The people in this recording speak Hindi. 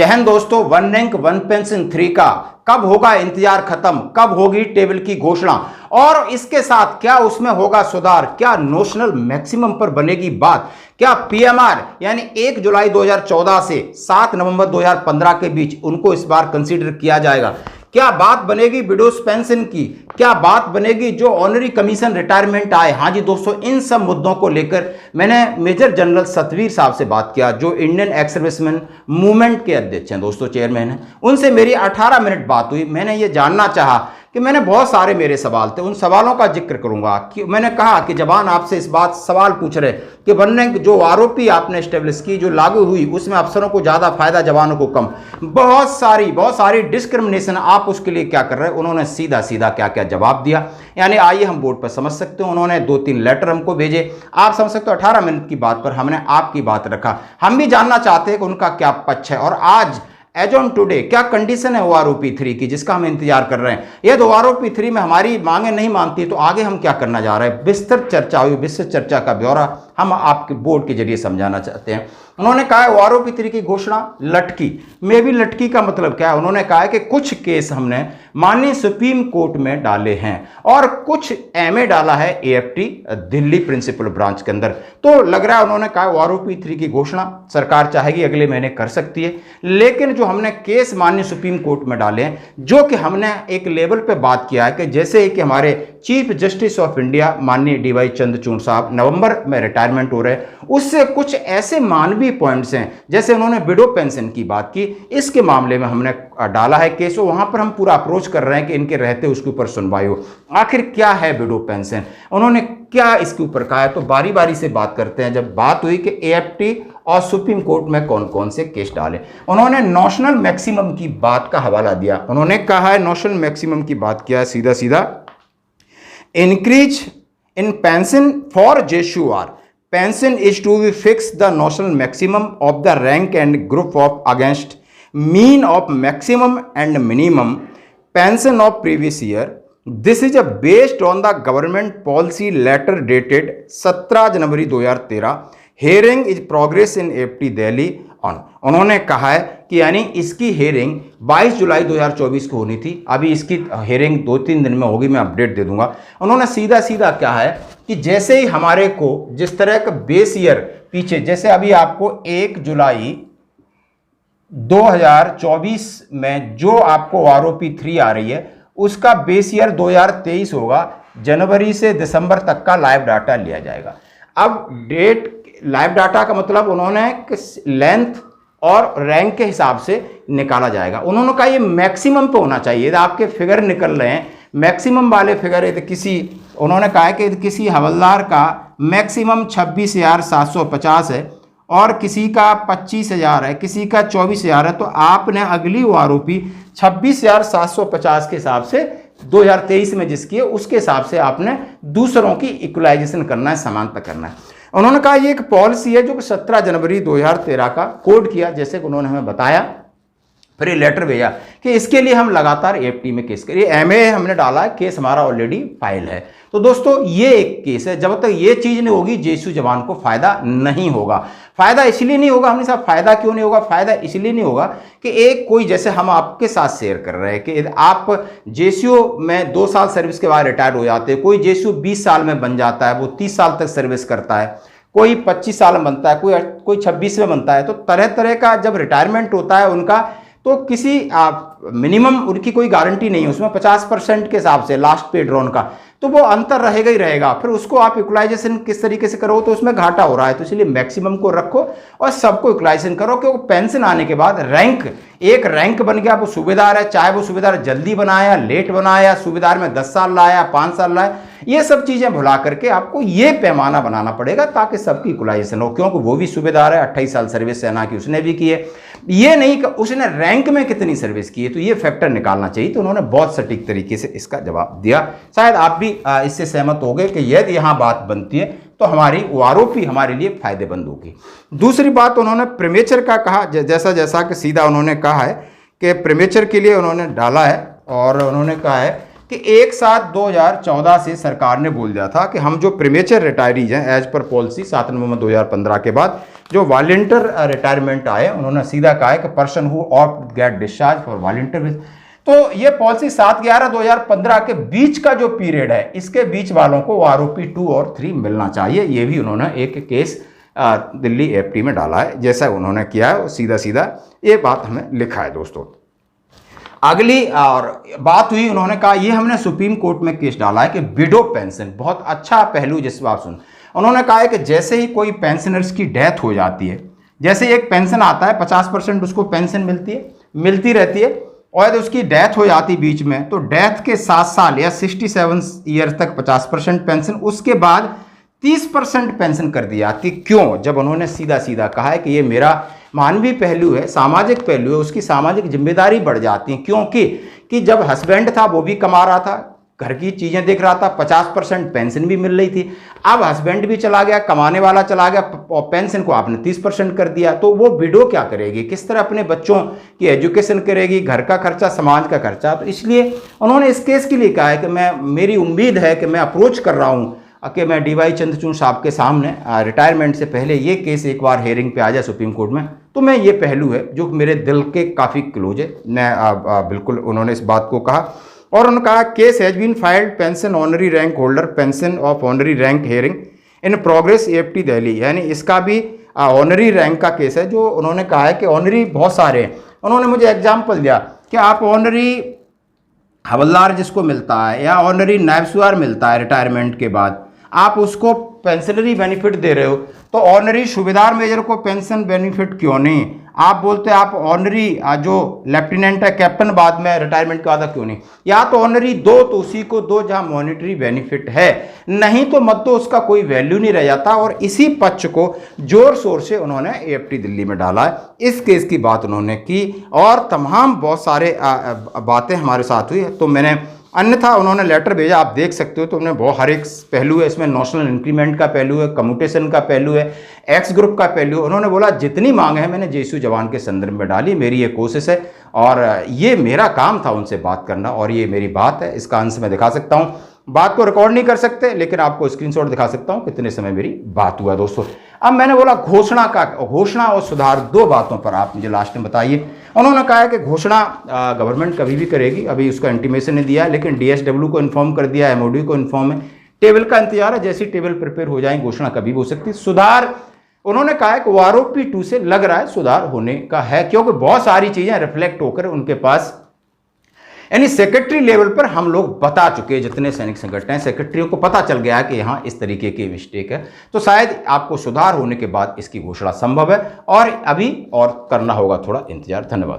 जय हिंद दोस्तों। वन रैंक वन पेंशन 3 का कब होगा इंतजार खत्म, कब होगी टेबल की घोषणा और इसके साथ क्या उसमें होगा सुधार, क्या नोशनल मैक्सिमम पर बनेगी बात, क्या पीएमआर यानी 1 जुलाई 2014 से 7 नवंबर 2015 के बीच उनको इस बार कंसीडर किया जाएगा, क्या बात बनेगी विडोज पेंशन की, क्या बात बनेगी जो ऑनरी कमीशन रिटायरमेंट आए। हाँ जी दोस्तों, इन सब मुद्दों को लेकर मैंने मेजर जनरल सतवीर साहब से बात किया जो इंडियन एक्स सर्विसमैन मूवमेंट के अध्यक्ष हैं दोस्तों, चेयरमैन हैं। उनसे मेरी 18 मिनट बात हुई। मैंने ये जानना चाहा कि मैंने बहुत सारे मेरे सवाल थे, उन सवालों का जिक्र करूंगा कि मैंने कहा कि जवान आपसे इस बात सवाल पूछ रहे कि वन रैंक जो आरओपी आपने एस्टेब्लिश की, जो लागू हुई, उसमें अफसरों को ज़्यादा फायदा जवानों को कम, बहुत सारी डिस्क्रिमिनेशन, आप उसके लिए क्या कर रहे हैं। उन्होंने सीधा सीधा क्या क्या जवाब दिया, यानी आइए हम बोर्ड पर समझ सकते हो। उन्होंने 2-3 लेटर हमको भेजे, आप समझ सकते हो। 18 मिनट की बात पर हमने आपकी बात रखा। हम भी जानना चाहते हैं कि उनका क्या पक्ष है और आज एज ऑन टुडे क्या कंडीशन है ओआरओपी 3 की, जिसका हम इंतजार कर रहे हैं। यदि ओआरओपी 3 में हमारी मांगे नहीं मानती तो आगे हम क्या करना जा रहे हैं। विस्तृत चर्चा हुई, विस्तृत चर्चा का ब्यौरा हम आपके बोर्ड के जरिए समझाना चाहते हैं। उन्होंने कहा है ओआरओपी 3 की घोषणा लटकी में भी, लटकी का मतलब क्या है। उन्होंने कहा है कि कुछ केस हमने माननीय सुप्रीम कोर्ट में डाले हैं और कुछ एमए डाला है एएफटी दिल्ली प्रिंसिपल ब्रांच के अंदर। तो लग रहा है उन्होंने कहा ओआरओपी 3 की घोषणा सरकार चाहेगी अगले महीने कर सकती है, लेकिन जो हमने केस माननीय सुप्रीम कोर्ट में डाले हैं, जो कि हमने एक लेवल पे बात किया है कि जैसे कि हमारे चीफ जस्टिस ऑफ इंडिया माननीय डीवाई चंद्रचूड़ साहब नवंबर में रिटायरमेंट हो रहे हैं, उससे कुछ ऐसे मानवीय पॉइंट्स हैं, जैसे उन्होंने विडो पेंशन की बात की, इसके मामले में हमने डाला है केस। वहां पर हम पूरा अप्रोच कर रहे हैं कि इनके रहते उसके ऊपर सुनवाई हो। आखिर क्या है विडो पेंशन, उन्होंने क्या इसके ऊपर कहा है, तो बारी बारी से बात करते हैं। जब बात हुई कि एएफटी और सुप्रीम कोर्ट में कौन कौन से केस डाले, उन्होंने नोशनल मैक्सिमम की बात का हवाला दिया। उन्होंने कहा है नोशनल मैक्सिमम की बात किया है सीधा सीधा, इंक्रीज इन पेंशन फॉर जेशुआर pension is to be fixed the notional maximum of the rank and group of against mean of maximum and minimum pension of previous year. This is based on the government policy letter dated 17 January 2013. Hearing is progress in AFT Delhi on. उन्होंने कहा है कि यानी इसकी हेयरिंग 22 जुलाई 2024 को होनी थी। अभी इसकी हेयरिंग 2-3 दिन में होगी, मैं अपडेट दे दूंगा। उन्होंने सीधा सीधा क्या है कि जैसे ही हमारे को जिस तरह का बेस ईयर पीछे, जैसे अभी आपको 1 जुलाई 2024 में जो आपको आरओपी 3 आ रही है, उसका बेस ईयर 2023 होगा। जनवरी से दिसंबर तक का लाइव डाटा लिया जाएगा। अब डेट लाइव डाटा का मतलब उन्होंने लेंथ और रैंक के हिसाब से निकाला जाएगा। उन्होंने कहा ये मैक्सिमम पे होना चाहिए। यदि आपके फिगर निकल रहे हैं मैक्सिमम वाले फिगर, यदि किसी, उन्होंने कहा है कि किसी हवलदार का मैक्सिमम 26,750 है और किसी का 25,000 है, किसी का 24,000 है, तो आपने अगली आरोपी 26,750 के हिसाब से 2023 में जिसकी है उसके हिसाब से आपने दूसरों की इक्वलाइजेशन करना है, समानता करना है। उन्होंने कहा ये एक पॉलिसी है जो 17 जनवरी 2013 का कोड किया, जैसे कि उन्होंने हमें बताया। फिर ये लेटर भेजा कि इसके लिए हम लगातार एएफटी में केस करिए। एमए हमने डाला है, केस हमारा ऑलरेडी फाइल है। तो दोस्तों ये एक केस है। जब तक ये चीज़ नहीं होगी जेएसयू जवान को फायदा नहीं होगा। फायदा इसलिए नहीं होगा, हमने साहब फायदा क्यों नहीं होगा, फायदा इसलिए नहीं होगा कि एक कोई, जैसे हम आपके साथ शेयर कर रहे हैं कि आप जेएसयू में 2 साल सर्विस के बाद रिटायर हो जाते हैं, कोई जेएसयू 20 साल में बन जाता है, वो 30 साल तक सर्विस करता है, कोई 25 साल में बनता है, कोई 26 में बनता है। तो तरह तरह का जब रिटायरमेंट होता है उनका, तो किसी मिनिमम उनकी कोई गारंटी नहीं है, उसमें 50% के हिसाब से लास्ट पे ड्रॉन का, तो वो अंतर रहेगा ही रहेगा। फिर उसको आप इक्वलाइजेशन किस तरीके से करो तो उसमें घाटा हो रहा है। तो इसलिए मैक्सिमम को रखो और सबको इक्वलाइजेशन करो, क्योंकि पेंशन आने के बाद रैंक, एक रैंक बन गया, वो सूबेदार है, चाहे वो सूबेदार जल्दी बनाया, लेट बनाया, सूबेदार में 10 साल लाया, 5 साल लाया, ये सब चीज़ें भुला करके आपको ये पैमाना बनाना पड़ेगा ताकि सबकी इक्वलाइजेशन हो। क्योंकि वो भी सूबेदार है, 28 साल सर्विस सेना की उसने भी की है, ये नहीं कि उसने रैंक में कितनी सर्विस की है, तो ये फैक्टर निकालना चाहिए। तो उन्होंने बहुत सटीक तरीके से इसका जवाब दिया। शायद आप भी इससे सहमत हो गए कि यदि यहाँ बात बनती है तो हमारी आरोपी हमारे लिए फायदेमंद होगी। दूसरी बात उन्होंने प्रीमेचर का कहा, जैसा कि सीधा उन्होंने कहा है कि प्रीमेचर के लिए उन्होंने डाला है और उन्होंने कहा है कि 1/7/2014 से सरकार ने बोल दिया था कि हम जो प्रीमेचर रिटायरीज हैं एज पर पॉलिसी 7 नवंबर 2015 के बाद जो वॉलंटियर रिटायरमेंट आए, उन्होंने सीधा कहा है कि person who opt get discharge for volunteer. तो ये पॉलिसी 7/11/2015 के बीच का जो पीरियड है, इसके बीच वालों को आरोपी 2 और 3 मिलना चाहिए। ये भी उन्होंने एक केस दिल्ली एफटी में डाला है, जैसा उन्होंने किया है सीधा सीधा ये बात हमें लिखा है दोस्तों। अगली और बात हुई, उन्होंने कहा ये हमने सुप्रीम कोर्ट में केस डाला है कि विडो पेंशन, बहुत अच्छा पहलू जिस बात सुन, उन्होंने कहा है कि जैसे ही कोई पेंशनर्स की डेथ हो जाती है, जैसे एक पेंशन आता है 50% उसको पेंशन मिलती रहती है, और उसकी डेथ हो जाती बीच में, तो डेथ के 7 साल या 67 ईयर तक 50% पेंशन, उसके बाद 30% पेंशन कर दी जाती। क्यों? जब उन्होंने सीधा सीधा कहा है कि ये मेरा मानवीय पहलू है, सामाजिक पहलू है, उसकी सामाजिक जिम्मेदारी बढ़ जाती है। क्योंकि जब हस्बैंड था वो भी कमा रहा था, घर की चीज़ें देख रहा था, 50% पेंशन भी मिल रही थी। अब हस्बैंड भी चला गया, कमाने वाला चला गया, और पेंशन को आपने 30% कर दिया, तो वो विडो क्या करेगी? किस तरह अपने बच्चों की एजुकेशन करेगी, घर का खर्चा, समाज का खर्चा? तो इसलिए उन्होंने इस केस के लिए कहा है कि मेरी उम्मीद है कि मैं अप्रोच कर रहा हूँ कि मैं DY चंद्रचूड़ साहब के सामने रिटायरमेंट से पहले ये केस एक बार हेयरिंग पे आ जाए सुप्रीम कोर्ट में, तो मैं ये पहलू है जो मेरे दिल के काफ़ी क्लोज है। मैं बिल्कुल उन्होंने इस बात को कहा, और उन्होंने कहा case has been filed pension honorary rank holder pension of honorary rank hearing in progress AFT Delhi, यानी इसका भी ऑनरी रैंक का केस है। जो उन्होंने कहा है कि ऑनरी बहुत सारे हैं, उन्होंने मुझे एग्जाम्पल दिया कि आप ऑनरी हवलदार जिसको मिलता है या ऑनरी नायब सूबादार मिलता है रिटायरमेंट के बाद, आप उसको पेंशनरी बेनिफिट दे रहे हो, तो ऑनरी सूबेदार मेजर को पेंशन बेनिफिट क्यों नहीं? आप बोलते हैं आप ऑनरी जो लेफ्टिनेंट है, कैप्टन बाद में रिटायरमेंट के बाद क्यों नहीं? या तो ऑनरी दो तो उसी को दो जहां मॉनिटरी बेनिफिट है, नहीं तो मत दो, उसका कोई वैल्यू नहीं रह जाता। और इसी पक्ष को जोर शोर से उन्होंने AFT दिल्ली में डाला है। इस केस की बात उन्होंने की, और तमाम बहुत सारे बातें हमारे साथ हुई। तो मैंने अन्यथा उन्होंने लेटर भेजा, आप देख सकते हो, तो उन्होंने बहुत हर एक पहलू है इसमें, नेशनल इंक्रीमेंट का पहलू है, कम्यूटेशन का पहलू है, एक्स ग्रुप का पहलू है। उन्होंने बोला जितनी मांग है मैंने JSU जवान के संदर्भ में डाली, मेरी ये कोशिश है और ये मेरा काम था उनसे बात करना, और ये मेरी बात है। इसका अंश मैं दिखा सकता हूँ, बात को रिकॉर्ड नहीं कर सकते लेकिन आपको स्क्रीनशॉट दिखा सकता हूँ कितने समय मेरी बात हुआ दोस्तों। अब मैंने बोला घोषणा और सुधार, दो बातों पर आप मुझे लास्ट में बताइए। उन्होंने कहा है कि घोषणा गवर्नमेंट कभी भी करेगी, अभी उसका इंटीमेशन नहीं दिया है, लेकिन DSW को इन्फॉर्म कर दिया, MOD को इन्फॉर्म है, टेबल का इंतजार है, जैसी टेबल प्रिपेयर हो जाए घोषणा कभी भी हो सकती है। सुधार उन्होंने कहा है कि आरोपी 2 से लग रहा है सुधार होने का है, क्योंकि बहुत सारी चीजें रिफ्लेक्ट होकर उनके पास, यानी सेक्रेटरी लेवल पर हम लोग बता चुके, जितने सैनिक संगठन हैं सेक्रेटरियों को पता चल गया है कि यहाँ इस तरीके की मिस्टेक है। तो शायद आपको सुधार होने के बाद इसकी घोषणा संभव है, और अभी और करना होगा थोड़ा इंतजार। धन्यवाद।